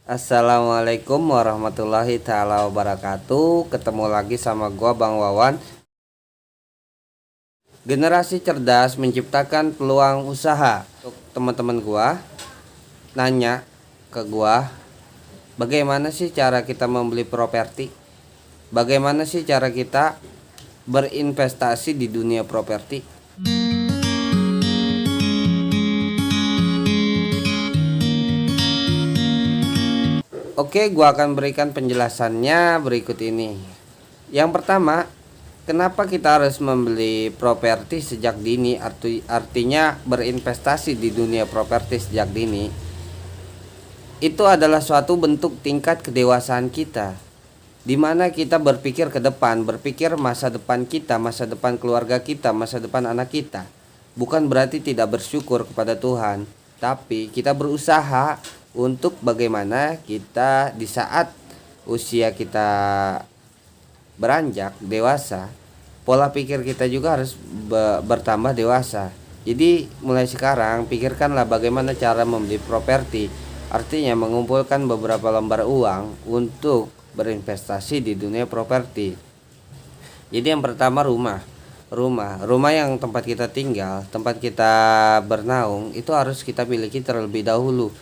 Assalamualaikum warahmatullahi taala wabarakatuh. Ketemu lagi sama gua Bang Wawan. Generasi cerdas menciptakan peluang usaha. Untuk teman-teman gua nanya ke gua, bagaimana sih cara kita membeli properti? Bagaimana sih cara kita berinvestasi di dunia properti? Oke, gua akan berikan penjelasannya berikut ini. Yang pertama, kenapa kita harus membeli properti sejak dini? Artinya berinvestasi di dunia properti sejak dini. Itu adalah suatu bentuk tingkat kedewasaan kita, di mana kita berpikir ke depan, berpikir masa depan kita, masa depan keluarga kita, masa depan anak kita. Bukan berarti tidak bersyukur kepada Tuhan, tapi kita berusaha untuk bagaimana kita di saat usia kita beranjak dewasa, pola pikir kita juga harus bertambah dewasa. Jadi mulai sekarang pikirkanlah bagaimana cara membeli properti. Artinya mengumpulkan beberapa lembar uang untuk berinvestasi di dunia properti. Jadi yang pertama rumah yang tempat kita tinggal, tempat kita bernaung itu harus kita miliki terlebih dahulu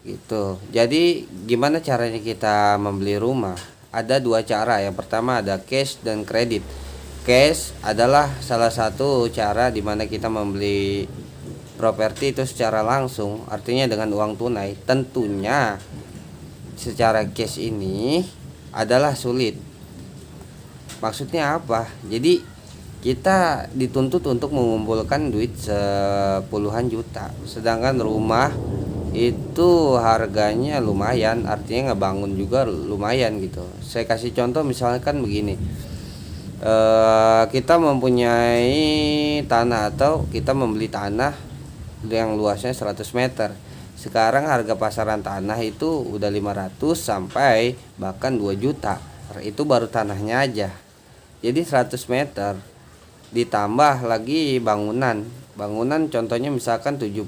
gitu. Jadi gimana caranya kita membeli rumah? Ada dua cara. Yang pertama ada cash dan kredit. Cash adalah salah satu cara di mana kita membeli properti itu secara langsung, artinya dengan uang tunai. Tentunya secara cash ini adalah sulit. Maksudnya apa? Jadi kita dituntut untuk mengumpulkan duit sepuluhan juta, sedangkan rumah itu harganya lumayan, artinya ngebangun juga lumayan gitu. Saya kasih contoh misalkan begini, kita mempunyai tanah atau kita membeli tanah yang luasnya 100 meter. Sekarang harga pasaran tanah itu udah 500 sampai bahkan 2 juta. Itu baru tanahnya aja. Jadi 100 meter ditambah lagi bangunan. Bangunan contohnya misalkan 70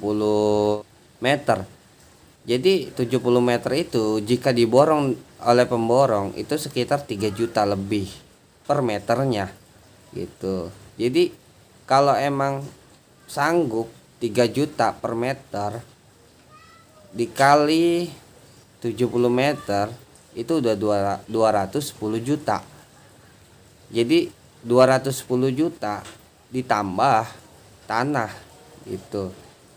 meter. Jadi 70 meter itu jika diborong oleh pemborong itu sekitar 3 juta lebih per meternya gitu. Jadi kalau emang sanggup 3 juta per meter dikali 70 meter itu udah 210 juta. Jadi 210 juta ditambah tanah itu.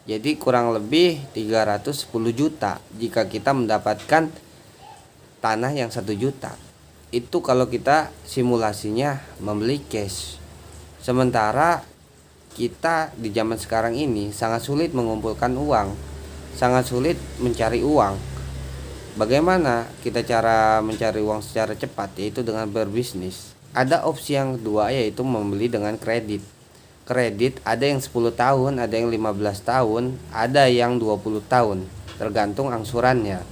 Jadi kurang lebih 310 juta jika kita mendapatkan tanah yang 1 juta. Itu kalau kita simulasinya membeli cash. Sementara kita di zaman sekarang ini sangat sulit mengumpulkan uang, sangat sulit mencari uang. Bagaimana kita cara mencari uang secara cepat? Yaitu dengan berbisnis. Ada opsi yang kedua, yaitu membeli dengan kredit. Kredit ada yang 10 tahun, ada yang 15 tahun, ada yang 20 tahun, tergantung angsurannya.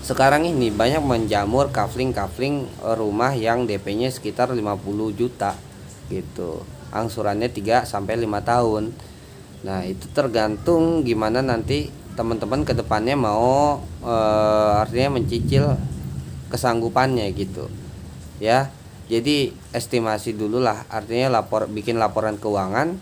Sekarang ini banyak menjamur kafling rumah yang DP-nya sekitar 50 juta gitu. Angsurannya 3 sampai 5 tahun. Nah, itu tergantung gimana nanti teman-teman ke depannya mau artinya mencicil kesanggupannya gitu. Ya. Jadi estimasi dulu lah, artinya bikin laporan keuangan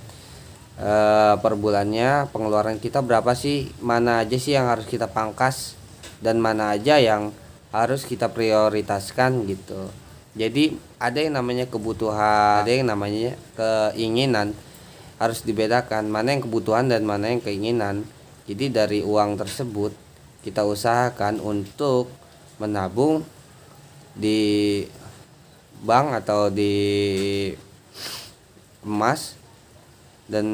per bulannya, pengeluaran kita berapa sih, mana aja sih yang harus kita pangkas dan mana aja yang harus kita prioritaskan gitu. Jadi ada yang namanya kebutuhan, ada yang namanya keinginan, harus dibedakan mana yang kebutuhan dan mana yang keinginan. Jadi dari uang tersebut kita usahakan untuk menabung di bank atau di emas, dan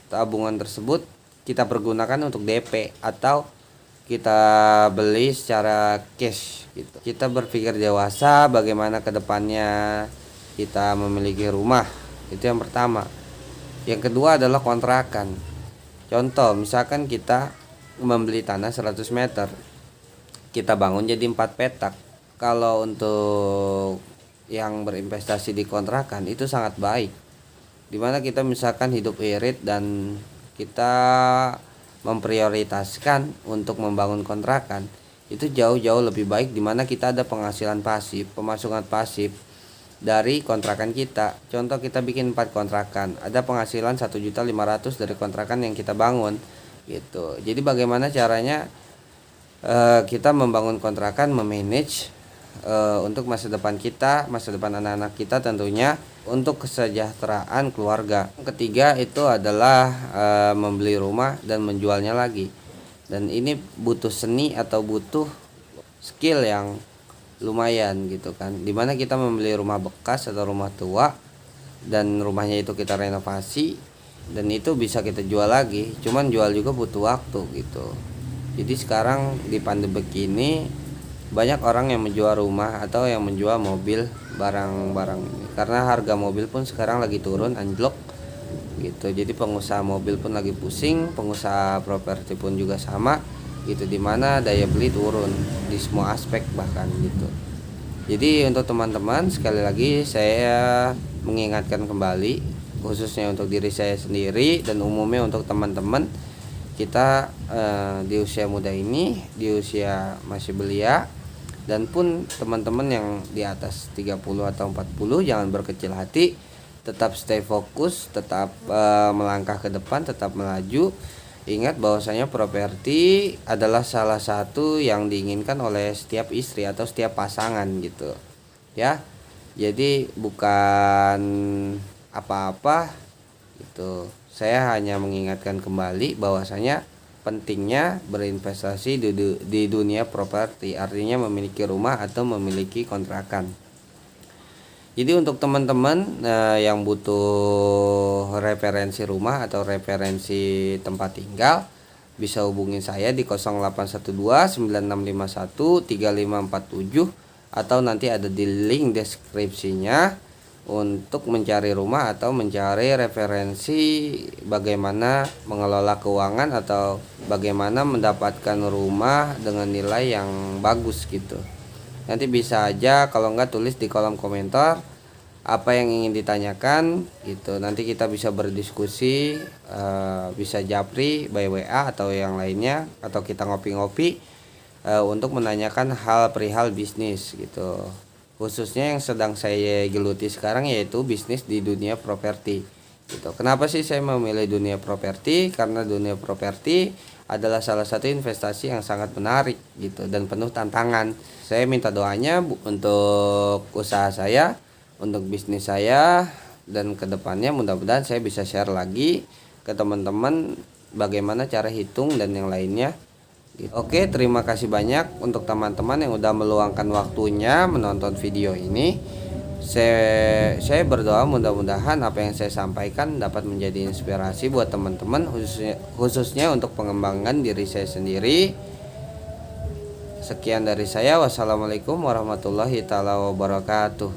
tabungan tersebut kita pergunakan untuk DP atau kita beli secara cash gitu. Kita berpikir dewasa bagaimana kedepannya kita memiliki rumah. Itu yang pertama. Yang kedua adalah kontrakan. Contoh misalkan kita membeli tanah 100 meter, kita bangun jadi 4 petak. Kalau untuk yang berinvestasi di kontrakan itu sangat baik, dimana kita misalkan hidup irit dan kita memprioritaskan untuk membangun kontrakan, itu jauh-jauh lebih baik, dimana kita ada penghasilan pasif, pemasukan pasif dari kontrakan kita. Contoh kita bikin 4 kontrakan, ada penghasilan 1.500.000 dari kontrakan yang kita bangun gitu. Jadi bagaimana caranya kita membangun kontrakan, memanage untuk masa depan kita, masa depan anak-anak kita tentunya, untuk kesejahteraan keluarga. Ketiga itu adalah membeli rumah dan menjualnya lagi. Dan ini butuh seni atau butuh skill yang lumayan gitu kan, dimana kita membeli rumah bekas atau rumah tua dan rumahnya itu kita renovasi dan itu bisa kita jual lagi, cuman jual juga butuh waktu gitu. Jadi sekarang di pandemi begini banyak orang yang menjual rumah atau yang menjual mobil, barang-barang ini, karena harga mobil pun sekarang lagi turun anjlok gitu. Jadi pengusaha mobil pun lagi pusing, pengusaha properti pun juga sama gitu, dimana daya beli turun di semua aspek bahkan gitu. Jadi untuk teman-teman, sekali lagi saya mengingatkan kembali, khususnya untuk diri saya sendiri dan umumnya untuk teman-teman kita di usia muda ini, di usia masih belia, dan pun teman-teman yang di atas 30 atau 40, jangan berkecil hati, tetap stay fokus, tetap melangkah ke depan, tetap melaju. Ingat bahwasanya properti adalah salah satu yang diinginkan oleh setiap istri atau setiap pasangan gitu ya. Jadi bukan apa-apa gitu. Saya hanya mengingatkan kembali bahwasanya pentingnya berinvestasi di dunia properti, artinya memiliki rumah atau memiliki kontrakan. Jadi untuk teman-teman yang butuh referensi rumah atau referensi tempat tinggal, bisa hubungi saya di 0812-9651-3547 atau nanti ada di link deskripsinya untuk mencari rumah atau mencari referensi bagaimana mengelola keuangan atau bagaimana mendapatkan rumah dengan nilai yang bagus gitu. Nanti bisa aja, kalau enggak tulis di kolom komentar apa yang ingin ditanyakan gitu. Nanti kita bisa berdiskusi, bisa japri by WA atau yang lainnya, atau kita ngopi-ngopi untuk menanyakan hal perihal bisnis gitu. Khususnya yang sedang saya geluti sekarang yaitu bisnis di dunia properti gitu. Kenapa sih saya memilih dunia properti? Karena dunia properti adalah salah satu investasi yang sangat menarik gitu dan penuh tantangan. Saya minta doanya untuk usaha saya, untuk bisnis saya, dan kedepannya mudah-mudahan saya bisa share lagi ke teman-teman bagaimana cara hitung dan yang lainnya gitu. Oke, terima kasih banyak untuk teman-teman yang udah meluangkan waktunya menonton video ini. Saya berdoa mudah-mudahan apa yang saya sampaikan dapat menjadi inspirasi buat teman-teman, khususnya untuk pengembangan diri saya sendiri. Sekian dari saya, wassalamualaikum warahmatullahi taala wabarakatuh.